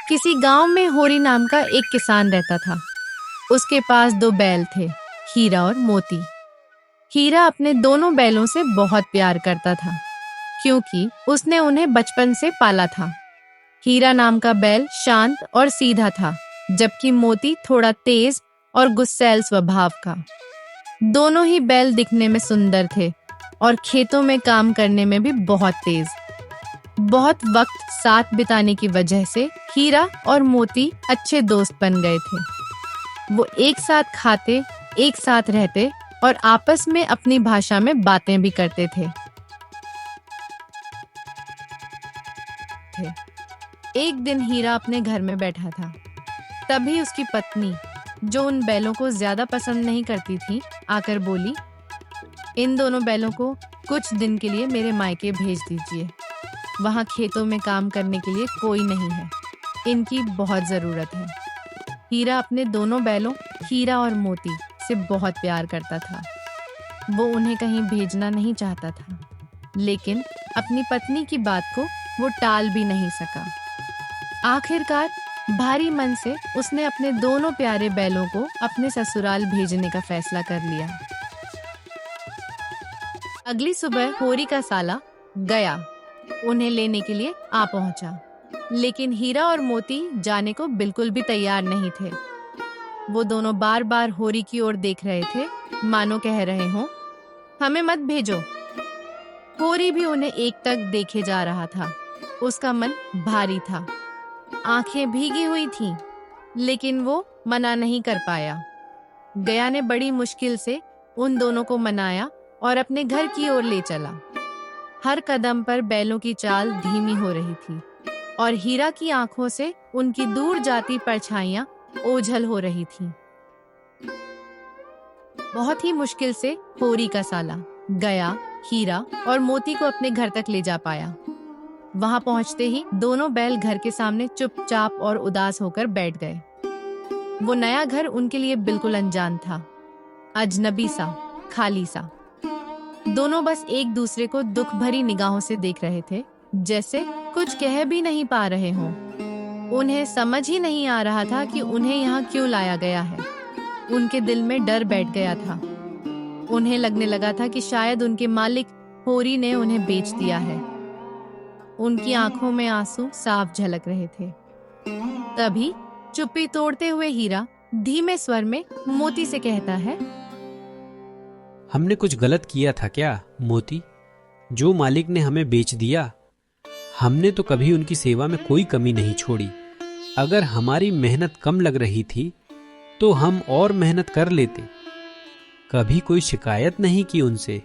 किसी गांव में होरी नाम का एक किसान रहता था। उसके पास 2 बैल थे, हीरा और मोती। हीरा अपने दोनों बैलों से बहुत प्यार करता था, क्योंकि उसने उन्हें बचपन से पाला था। हीरा नाम का बैल शांत और सीधा था, जबकि मोती थोड़ा तेज और गुस्सैल स्वभाव का। दोनों ही बैल दिखने में सुंदर थे और खेतों में काम करने में भी बहुत तेज। बहुत वक्त साथ बिताने की वजह से हीरा और मोती अच्छे दोस्त बन गए थे। वो एक साथ खाते, एक साथ रहते और आपस में अपनी भाषा में बातें भी करते थे। एक दिन हीरा अपने घर में बैठा था। तभी उसकी पत्नी, जो उन बैलों को ज्यादा पसंद नहीं करती थी, आकर बोली, इन दोनों बैलों को कुछ दिन के लिए मेरे मायके भेज दीजिए। वहाँ खेतों में काम करने के लिए कोई नहीं है। इनकी बहुत जरूरत है। हीरा अपने दोनों बैलों, हीरा और मोती, से बहुत प्यार करता था। वो उन्हें कहीं भेजना नहीं चाहता था, लेकिन अपनी पत्नी की बात को वो टाल भी नहीं सका। आखिरकार भारी मन से उसने अपने दोनों प्यारे बैलों को अपने ससुराल भेजने का फैसला कर लिया। अगली सुबह होरी का साला गया उन्हें लेने के लिए आ पहुंचा, लेकिन हीरा और मोती जाने को बिल्कुल भी तैयार नहीं थे। वो दोनों बार बार होरी की ओर देख रहे थे, मानो कह रहे हों, हमें मत भेजो। होरी भी उन्हें एकटक देखे जा रहा था। उसका मन भारी था, आंखें भीगी हुई थीं, लेकिन वो मना नहीं कर पाया। गया ने बड़ी मुश्किल से उन दोनों को मनाया और अपने घर की ओर ले चला। हर कदम पर बैलों की चाल धीमी हो रही थी और हीरा की आंखों से उनकी दूर जाती परछाइयां ओझल हो रही थीं। बहुत ही मुश्किल से होरी का साला गया हीरा और मोती को अपने घर तक ले जा पाया। वहां पहुंचते ही दोनों बैल घर के सामने चुपचाप और उदास होकर बैठ गए। वो नया घर उनके लिए बिल्कुल अनजान था, अजनबी सा, खाली सा। दोनों बस एक दूसरे को दुख भरी निगाहों से देख रहे थे, जैसे कुछ कह भी नहीं पा रहे हों। उन्हें समझ ही नहीं आ रहा था कि उन्हें यहाँ क्यों लाया गया है। उनके दिल में डर बैठ गया था। उन्हें लगने लगा था कि शायद उनके मालिक होरी ने उन्हें बेच दिया है। उनकी आंखों में आंसू साफ झलक रहे थे। तभी चुप्पी तोड़ते हुए हीरा धीमे स्वर में मोती से कहता है, हमने कुछ गलत किया था क्या मोती? जो मालिक ने हमें बेच दिया, हमने तो कभी उनकी सेवा में कोई कमी नहीं छोड़ी। अगर हमारी मेहनत कम लग रही थी तो हम और मेहनत कर लेते। कभी कोई शिकायत नहीं की उनसे।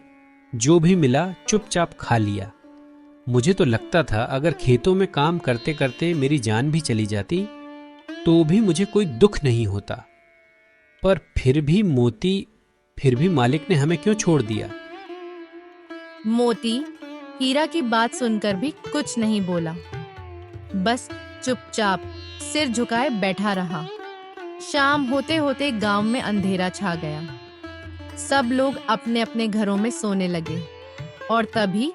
जो भी मिला चुपचाप खा लिया। मुझे तो लगता था अगर खेतों में काम करते करते मेरी जान भी चली जाती तो भी मुझे कोई दुख नहीं होता। पर फिर भी मालिक ने हमें क्यों छोड़ दिया? मोती हीरा की बात सुनकर भी कुछ नहीं बोला, बस चुपचाप सिर झुकाए बैठा रहा। शाम होते होते गांव में अंधेरा छा गया। सब लोग अपने अपने घरों में सोने लगे और तभी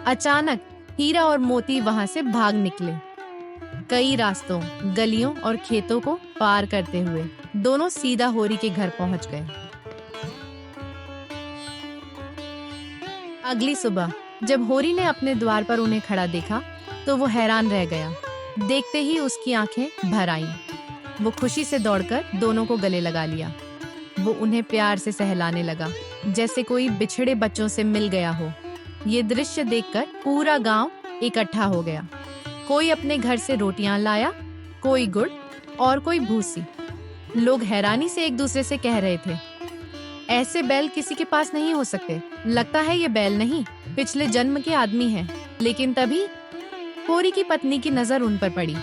अचानक हीरा और मोती वहां से भाग निकले। कई रास्तों, गलियों और खेतों को पार करते हुए दोनों सीधा होरी के घर पहुंच गए। अगली सुबह जब होरी ने अपने द्वार पर उन्हें खड़ा देखा तो वो हैरान रह गया। देखते ही उसकी आंखें भर आईं। वो खुशी से दौड़कर दोनों को गले लगा लिया। वो उन्हें प्यार से सहलाने लगा, जैसे कोई बिछड़े बच्चों से मिल गया हो। ये दृश्य देखकर पूरा गांव इकट्ठा हो गया। कोई अपने घर से रोटियां लाया, कोई गुड़ और कोई भूसी। लोग हैरानी से एक दूसरे से कह रहे थे, ऐसे बैल किसी के पास नहीं हो सकते। लगता है ये बैल नहीं, पिछले जन्म के आदमी हैं। लेकिन तभी होरी की पत्नी की नजर उन पर पड़ी।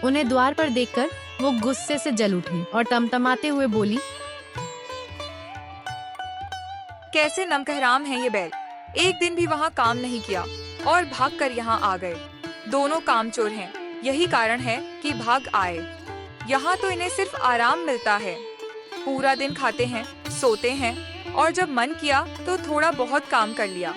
उन्हें द्वार पर देखकर वो गुस्से से जल उठी और तमतमाते हुए बोली, कैसे नमकहराम हैं ये बैल। एक दिन भी वहाँ काम नहीं किया और भागकर यहाँ आ गए। दोनों कामचोर हैं, यही कारण है कि भाग आए। यहाँ तो इन्हें सिर्फ आराम मिलता है। पूरा दिन खाते हैं, सोते हैं और जब मन किया तो थोड़ा बहुत काम कर लिया।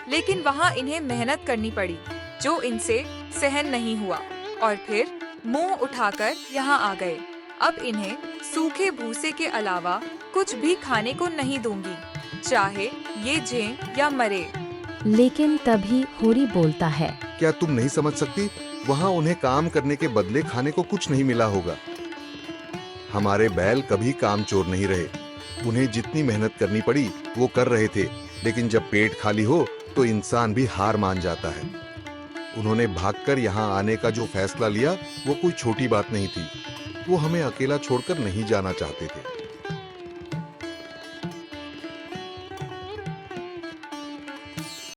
लेकिन वहाँ इन्हें मेहनत करनी पड़ी, जो इनसे सहन नहीं हुआ। और फिर मुंह उठाकर यहाँ आ गए। अब इन्हें सूखे भूसे के अलावा कुछ भी खाने को नहीं दूंगी, चाहे ये जें या मरे। लेकिन तभी होरी बोलता है। क्या तुम नहीं समझ सकती? वहाँ उन्हें काम करने के बदले खाने को कुछ नहीं मिला होगा। हमारे बैल कभी कामचोर नहीं रहे। उन्हें जितनी मेहनत करनी पड़ी वो कर रहे थे, लेकिन जब पेट खाली हो तो इंसान भी हार मान जाता है। उन्होंने भागकर यहाँ आने का जो फैसला लिया वो कोई छोटी बात नहीं थी। वो हमें अकेला छोड़कर नहीं जाना चाहते थे।